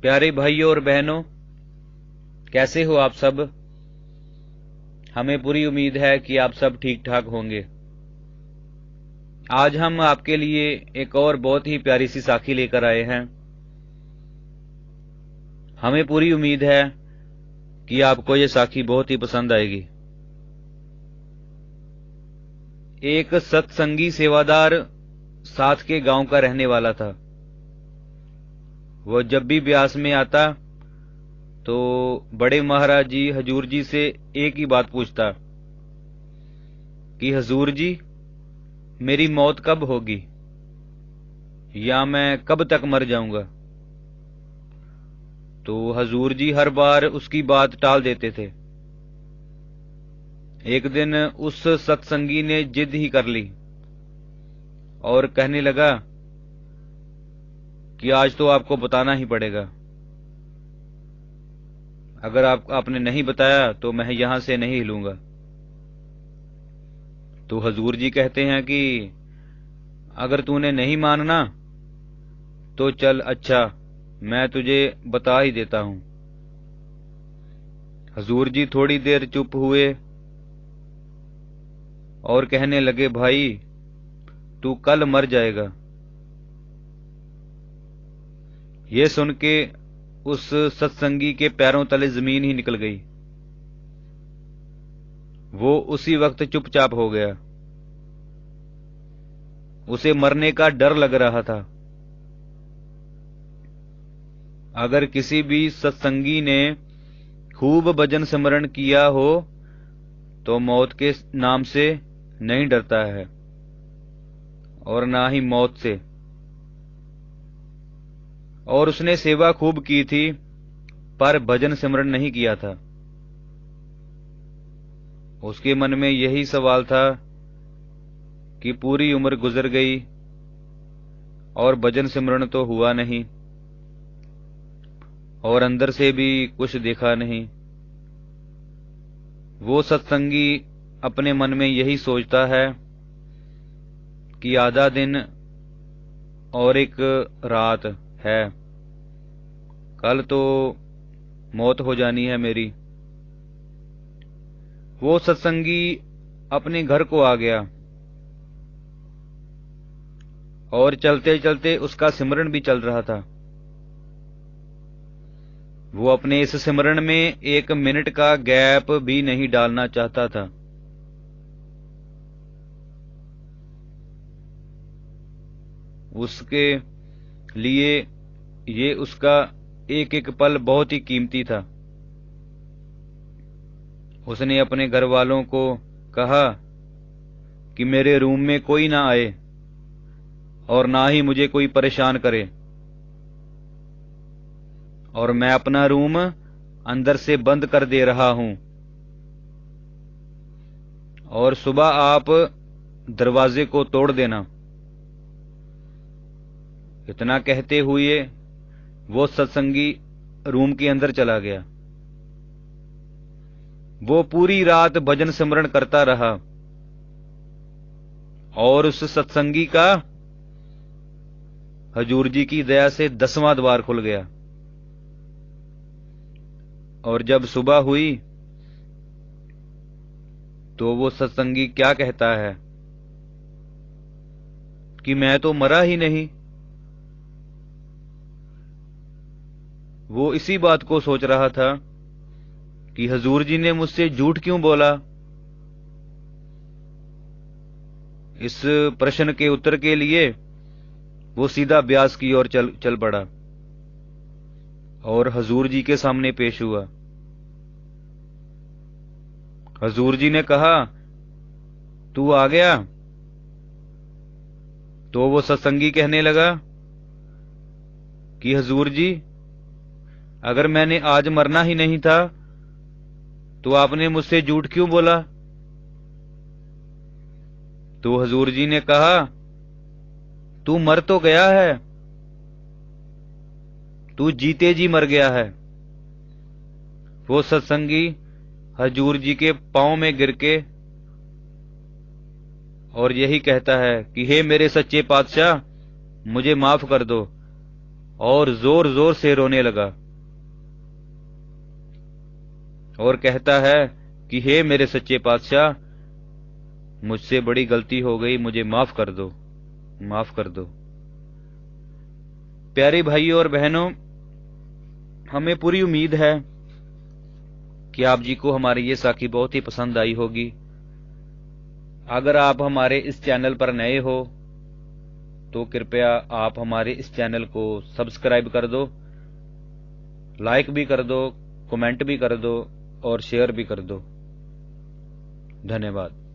प्यारे भाइयों और बहनों, कैसे हो आप सब। हमें पूरी उम्मीद है कि आप सब ठीक ठाक होंगे। आज हम आपके लिए एक और बहुत ही प्यारी सी साखी लेकर आए हैं। हमें पूरी उम्मीद है कि आपको ये साखी बहुत ही पसंद आएगी। एक सत्संगी सेवादार साथ के गांव का रहने वाला था। वह जब भी ब्यास में आता तो बड़े महाराज जी हजूर जी से एक ही बात पूछता कि हजूर जी, मेरी मौत कब होगी या मैं कब तक मर जाऊंगा। तो हजूर जी हर बार उसकी बात टाल देते थे। एक दिन उस सत्संगी ने जिद ही कर ली और कहने लगा कि आज तो आपको बताना ही पड़ेगा। अगर आपने नहीं बताया तो मैं यहां से नहीं हिलूंगा। तो हजूर जी कहते हैं कि अगर तूने नहीं मानना तो चल, अच्छा मैं तुझे बता ही देता हूं। हजूर जी थोड़ी देर चुप हुए और कहने लगे, भाई तू कल मर जाएगा। ये सुन के उस सत्संगी के पैरों तले जमीन ही निकल गई। वो उसी वक्त चुपचाप हो गया। उसे मरने का डर लग रहा था। अगर किसी भी सत्संगी ने खूब भजन स्मरण किया हो तो मौत के नाम से नहीं डरता है और ना ही मौत से। और उसने सेवा खूब की थी पर भजन सिमरन नहीं किया था। उसके मन में यही सवाल था कि पूरी उम्र गुजर गई और भजन सिमरन तो हुआ नहीं और अंदर से भी कुछ देखा नहीं। वो सत्संगी अपने मन में यही सोचता है कि आधा दिन और एक रात है, कल तो मौत हो जानी है मेरी। वो सत्संगी अपने घर को आ गया और चलते चलते उसका सिमरन भी चल रहा था। वो अपने इस सिमरन में एक मिनट का गैप भी नहीं डालना चाहता था। उसके लिए ये उसका एक एक पल बहुत ही कीमती था। उसने अपने घर वालों को कहा कि मेरे रूम में कोई ना आए और ना ही मुझे कोई परेशान करे, और मैं अपना रूम अंदर से बंद कर दे रहा हूं, और सुबह आप दरवाजे को तोड़ देना। इतना कहते हुए वो सत्संगी रूम के अंदर चला गया। वो पूरी रात भजन सिमरन करता रहा और उस सत्संगी का हजूर जी की दया से 10वां द्वार खुल गया। और जब सुबह हुई तो वो सत्संगी क्या कहता है कि मैं तो मरा ही नहीं। वो इसी बात को सोच रहा था कि हजूर जी ने मुझसे झूठ क्यों बोला। इस प्रश्न के उत्तर के लिए वो सीधा ब्यास की ओर चल पड़ा और हजूर जी के सामने पेश हुआ। हजूर जी ने कहा, तू आ गया। तो वो सत्संगी कहने लगा कि हजूर जी, अगर मैंने आज मरना ही नहीं था तो आपने मुझसे झूठ क्यों बोला। तो हजूर जी ने कहा, तू मर तो गया है, तू जीते जी मर गया है। वो सत्संगी हजूर जी के पांव में गिर के और यही कहता है कि हे मेरे सच्चे पातशाह, मुझे माफ कर दो, और जोर जोर से रोने लगा और कहता है कि हे मेरे सच्चे पातशाह, मुझसे बड़ी गलती हो गई, मुझे माफ कर दो, माफ कर दो। प्यारे भाइयों और बहनों, हमें पूरी उम्मीद है कि आप जी को हमारी ये साखी बहुत ही पसंद आई होगी। अगर आप हमारे इस चैनल पर नए हो तो कृपया आप हमारे इस चैनल को सब्सक्राइब कर दो, लाइक भी कर दो, कमेंट भी कर दो और शेयर भी कर दो। धन्यवाद।